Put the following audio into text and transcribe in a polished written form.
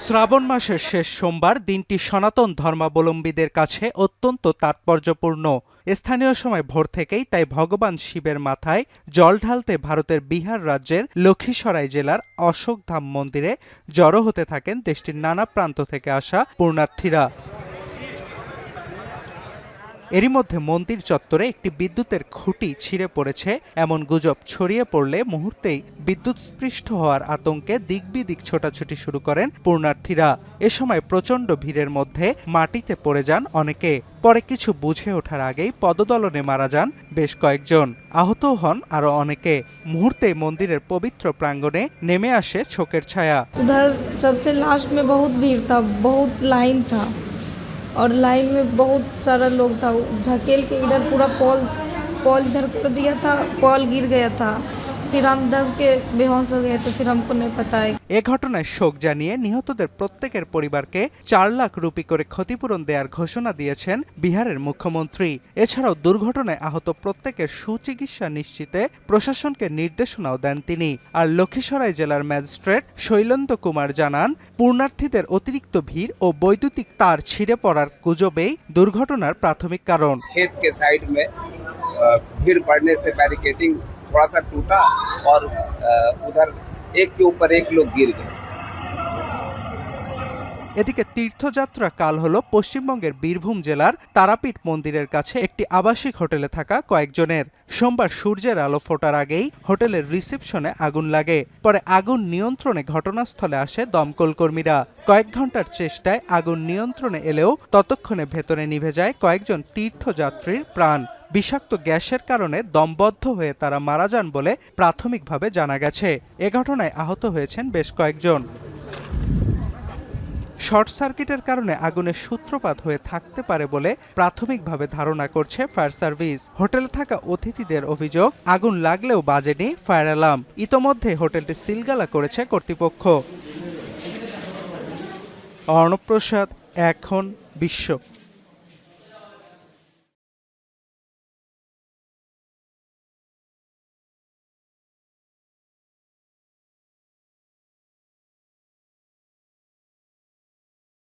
শ্রাবণ মাসের শেষ সোমবার দিনটি সনাতন ধর্মাবলম্বীদের কাছে অত্যন্ত তাৎপর্যপূর্ণ। স্থানীয় সময় ভোর থেকেই তাই ভগবান শিবের মাথায় জল ঢালতে ভারতের বিহার রাজ্যের লখীসরাই জেলার অশোকধাম মন্দিরে জড়ো হতে থাকেন দেশটির নানা প্রান্ত থেকে আসা পুণ্যার্থীরা। এরই মধ্যে মন্দির চত্বরে একটি বিদ্যুতের খুঁটি ছিঁড়ে পড়েছে এমন গুজব ছড়িয়ে পড়লে মুহূর্তেই বিদ্যুৎস্পৃষ্ট হওয়ার আতঙ্কে দিকবিদিক ছোটাছুটি শুরু করেন পুণ্যার্থীরা। এ সময় প্রচণ্ড ভিড়ের মধ্যে মাটিতে পড়ে যান অনেকে। পরে কিছু বুঝে ওঠার আগেই পদদলনে মারা যান বেশ কয়েকজন, আহতও হন আরো অনেকে। মুহূর্তেই মন্দিরের পবিত্র প্রাঙ্গণে নেমে আসে শোকের ছায়া। उधर सबसे लास्ट में बहुत भीड़ था, बहुत लाइन था और लाइन में बहुत सारा लोग था। ढकेल के इधर पूरा पॉल इधर कर दिया था, पॉल गिर गया था। फिर हम दब के बेहोश हो गए तो फिर हमको नहीं पता है। এ ঘটনায় শোক জানিয়ে নিহতদের প্রত্যেকের পরিবারকে 4 লাখ রুপি করে ক্ষতিপূরণ দেওয়ার ঘোষণা দিয়েছেন বিহারের মুখ্যমন্ত্রী। এছাড়াও দুর্ঘটনায় আহত প্রত্যেকের সুচিকিৎসা নিশ্চিতে প্রশাসনকে নির্দেশনাও দেন তিনি। আর লখীসরাই জেলার ম্যাজিস্ট্রেট শৈলেন্দ্র কুমার জানান, পুণ্যার্থীদের অতিরিক্ত ভিড় ও বৈদ্যুতিক তার ছিঁড়ে পড়ার গুজবেই দুর্ঘটনার প্রাথমিক কারণ। खेत के साइड में भीड़ पड़ने से बैरिकेडिंग थोड़ा सा टूटा और उधर एक के ऊपर एक लोग गिर गए। এদিকে তীর্থযাত্রা কাল হলো পশ্চিমবঙ্গের বীরভূম জেলার তারাপীঠ মন্দিরের কাছে একটি আবাসিক হোটেলে থাকা কয়েকজনের। সোমবার সূর্যের আলো ফোটার আগেই হোটেলের রিসেপশনে আগুন লাগে। পরে আগুন নিয়ন্ত্রণে ঘটনাস্থলে আসে দমকল কর্মীরা। কয়েক ঘন্টার চেষ্টায় আগুন নিয়ন্ত্রণে এলেও ততক্ষণে ভেতরে নিভে যায় কয়েকজন তীর্থযাত্রীর প্রাণ। বিষাক্ত গ্যাসের কারণে দমবদ্ধ হয়ে তারা মারা যান বলে প্রাথমিকভাবে জানা গেছে। এ ঘটনায় আহত হয়েছেন বেশ কয়েকজন। শর্ট সার্কিটের কারণে আগুনের সূত্রপাত হয়ে থাকতে পারে বলে প্রাথমিকভাবে ধারণা করছে ফায়ার সার্ভিস। হোটেলে থাকা অতিথিদের অভিযোগ, আগুন লাগলেও বাজেনি ফায়ার অ্যালার্ম। ইতোমধ্যে হোটেলটি সিলগালা করেছে কর্তৃপক্ষ। অর্ণব প্রসাদ, এখন বিশ্ব।